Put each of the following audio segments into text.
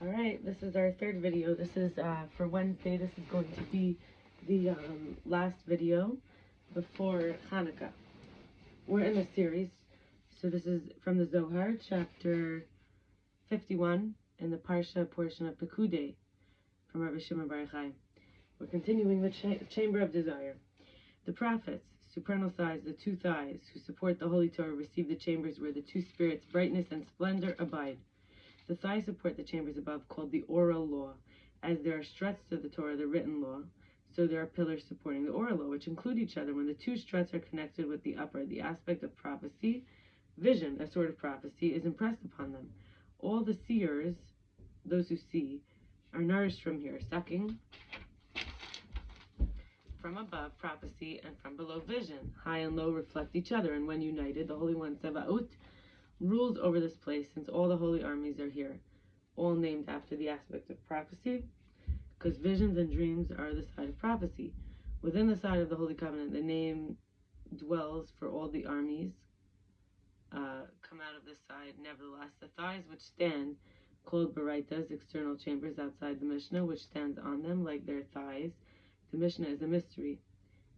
Alright, this is our third video. This is for Wednesday. This is going to be the last video before Hanukkah. We're in a series, so this is from the Zohar, chapter 51, in the parsha portion of pekudei from Rabbi Shimon Yochai. We're continuing the chamber of desire. The prophets, supernal size, the two thighs, who support the Holy Torah, receive the chambers where the two spirits, brightness and splendor, abide. The thighs support the chambers above, called the oral law. As there are struts to the Torah, the written law, so there are pillars supporting the oral law, which include each other. When the two struts are connected with the upper, the aspect of prophecy, vision, a sort of prophecy, is impressed upon them. All the seers, those who see, are nourished from here, sucking from above prophecy, and from below vision. High and low reflect each other, and when united, the Holy One, Tzevaut, rules over this place, since all the holy armies are here, all named after the aspect of prophecy, because visions and dreams are the side of prophecy. Within the side of the Holy Covenant, the name dwells for all the armies come out of this side. Nevertheless, the thighs which stand, called Baraitas, external chambers outside the Mishnah, which stands on them like their thighs. The Mishnah is a mystery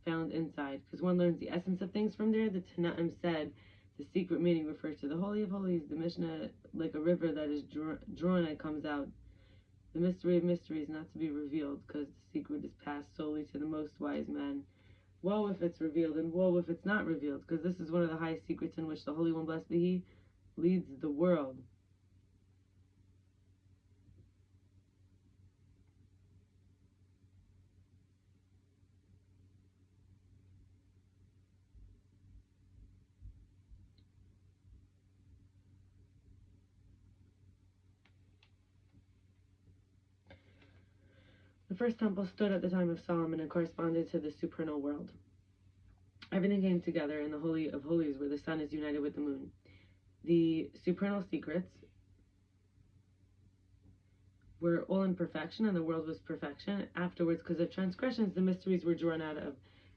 found inside, because one learns the essence of things from there. The Tanaim said the secret meaning refers to the Holy of Holies. The Mishnah, like a river that is drawn and comes out. The mystery of mysteries not to be revealed, because the secret is passed solely to the most wise man. Woe if it's revealed, and woe if it's not revealed, because this is one of the highest secrets in which the Holy One, blessed be He, leads the world. The first temple stood at the time of Solomon and corresponded to the supernal world. Everything came together in the Holy of Holies, where the sun is united with the moon. The supernal secrets were all in perfection, and the world was perfection. Afterwards, because of transgressions, the mysteries were drawn out of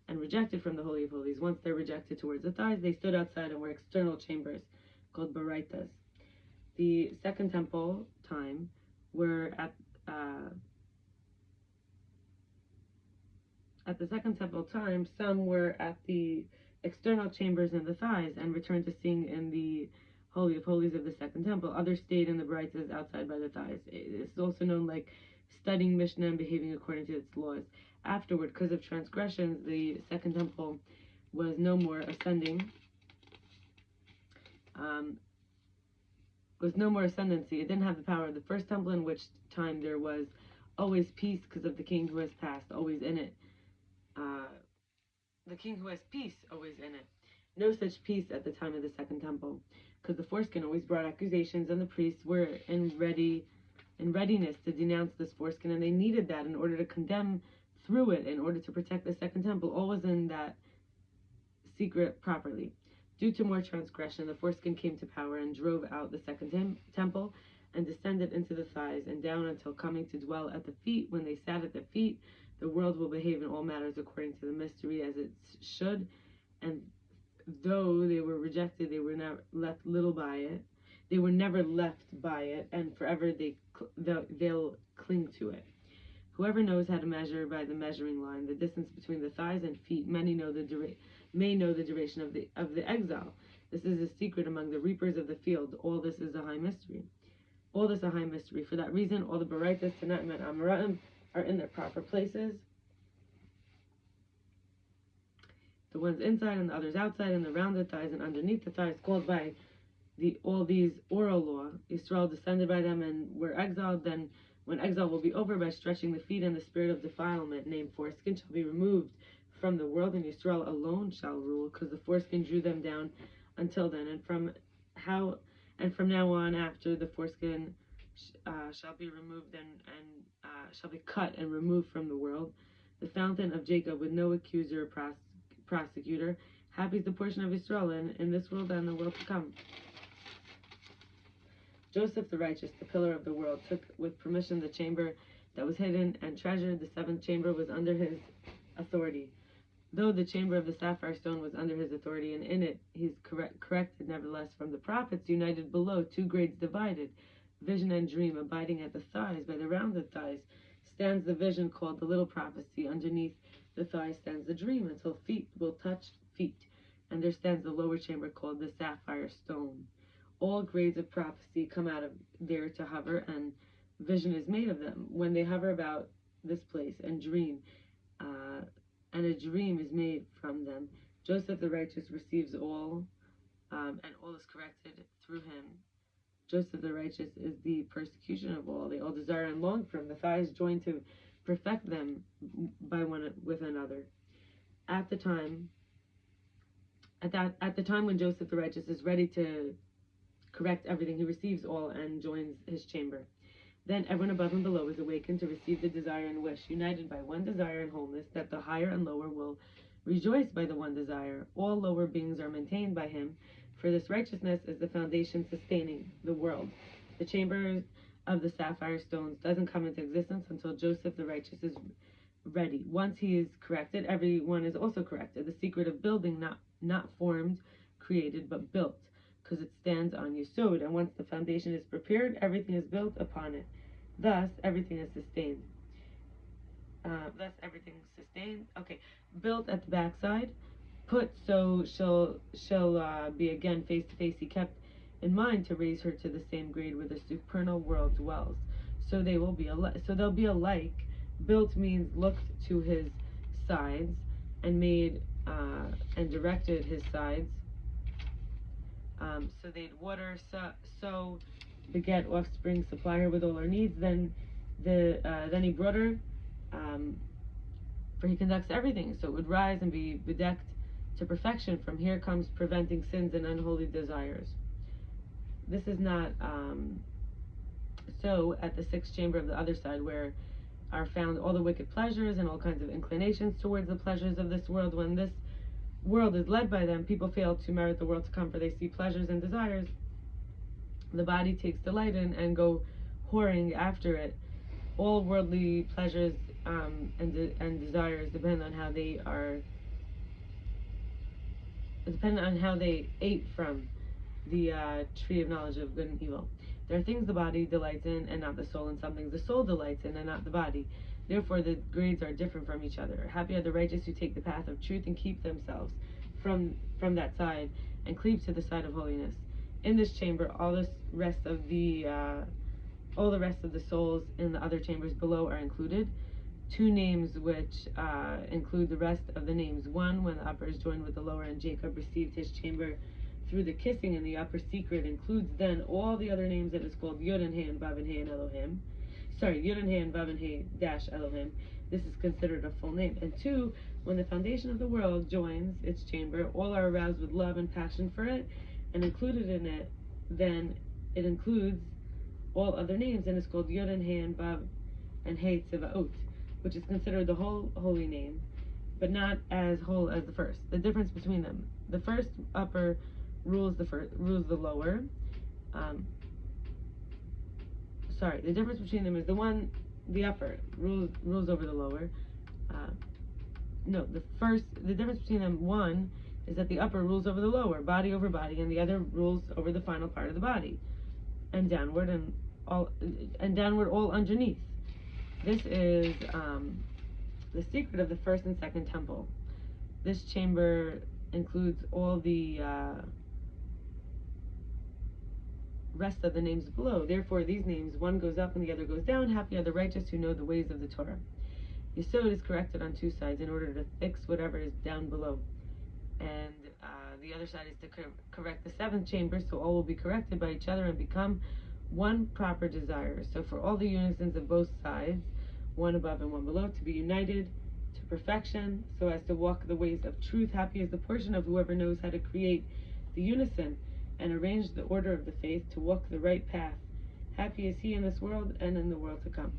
and rejected from the Holy of Holies. Once they're rejected towards the thighs, they stood outside and were external chambers, called Baraitas. The second temple time were at the second temple time, some were at the external chambers in the thighs and returned to sing in the Holy of Holies of the second temple. Others stayed in the Baraitas outside by the thighs. It's also known like studying Mishnah and behaving according to its laws. Afterward, because of transgressions, the second temple was no more ascendancy. It didn't have the power of the first temple, in which time there was always peace because of the king who has passed, always in it. The king who has peace always in it. No such peace at the time of the second temple, because the foreskin always brought accusations, and the priests were in readiness to denounce this foreskin, and they needed that in order to condemn through it, in order to protect the second temple. All was in that secret properly. Due to more transgression, the foreskin came to power and drove out the second temple and descended into the thighs and down until coming to dwell at the feet. When they sat at the feet, the world will behave in all matters according to the mystery as it should, and though they were rejected, they were never left little by it. They were never left by it, and forever they'll cling to it. Whoever knows how to measure by the measuring line the distance between the thighs and feet, may know the duration of the exile. This is a secret among the reapers of the field. All this is a high mystery. All this a high mystery. For that reason, all the Baraitas, Tanaim, and Amoraim are in their proper places. The ones inside and the others outside, and around the thighs and underneath the thighs, called by all these oral law. Israel descended by them and were exiled. Then, when exile will be over, by stretching the feet, and the spirit of defilement, named foreskin, shall be removed from the world, and Israel alone shall rule, because the foreskin drew them down until then. And from now on, after the foreskin shall be removed and shall be cut and removed from the world, the fountain of Jacob, with no accuser or prosecutor, happy is the portion of Israel in this world and the world to come. Joseph the righteous, the pillar of the world, took with permission the chamber that was hidden and treasured. The seventh chamber was under his authority. Though the chamber of the sapphire stone was under his authority, and in it he's corrected nevertheless from the prophets united below, two grades divided. vision and dream, abiding at the thighs, by the rounded thighs, stands the vision called the little prophecy. Underneath the thighs stands the dream, until feet will touch feet. And there stands the lower chamber called the sapphire stone. All grades of prophecy come out of there to hover, and vision is made of them. When they hover about this place and dream, and a dream is made from them, Joseph the righteous receives all, and all is corrected through him. Joseph the righteous is the persecution of all. They all desire and long for him. The thighs join to perfect them by one with another. At the time when Joseph the righteous is ready to correct everything, he receives all and joins his chamber. Then everyone above and below is awakened to receive the desire and wish, united by one desire and wholeness, that the higher and lower will rejoice by the one desire. All lower beings are maintained by him, for this righteousness is the foundation sustaining the world. The chamber of the sapphire stones doesn't come into existence until Joseph the righteous is ready. Once he is corrected, everyone is also corrected. The secret of building, not formed, created, but built, because it stands on Yesod, and once the foundation is prepared, everything is built upon it. Thus, everything is sustained. Okay, built at the backside, put so she'll be again face to face. He kept in mind to raise her to the same grade where the supernal world dwells. So they'll be alike. Built means looked to his sides and made and directed his sides. So they'd water, so beget offspring, supply her with all her needs. Then he brought her, for he conducts everything, so it would rise and be bedecked to perfection. From here comes preventing sins and unholy desires. This is not so at the sixth chamber of the other side, where are found all the wicked pleasures and all kinds of inclinations towards the pleasures of this world. When this world is led by them, people fail to merit the world to come, for they see pleasures and desires the body takes delight in and go whoring after it. All worldly pleasures and desires depend on how they ate from the tree of knowledge of good and evil. There are things the body delights in and not the soul, and some things the soul delights in and not the body. Therefore the grades are different from each other. Happy are the righteous who take the path of truth and keep themselves from that side and cleave to the side of holiness. In this chamber, all the rest of the souls in the other chambers below are included. Two names which include the rest of the names. One, when the upper is joined with the lower, and Jacob received his chamber through the kissing, and the upper secret includes then all the other names that is called Yod and He and Vav and He and Elohim. Yod and He and Vav and He dash Elohim. This is considered a full name. And two, when the foundation of the world joins its chamber, all are aroused with love and passion for it, and included in it, then it includes all other names, and it's called Yod and He and Vav and He Tzivaot, which is considered the whole holy name, but not as whole as the first. The difference between them: the first upper rules the lower. The difference between them is the upper rules over the lower. The difference between them, one, is that the upper rules over the lower, body over body, and the other rules over the final part of the body, and downward all underneath. This is the secret of the first and second temple. This chamber includes all the rest of the names below. Therefore, these names, one goes up and the other goes down. Happy are the righteous who know the ways of the Torah. Yesod is corrected on two sides in order to fix whatever is down below. And the other side is to correct the seventh chamber, so all will be corrected by each other and become one proper desire. So for all the unisons of both sides, one above and one below, to be united to perfection, so as to walk the ways of truth. Happy is the portion of whoever knows how to create the unison and arrange the order of the faith to walk the right path. Happy is he in this world and in the world to come.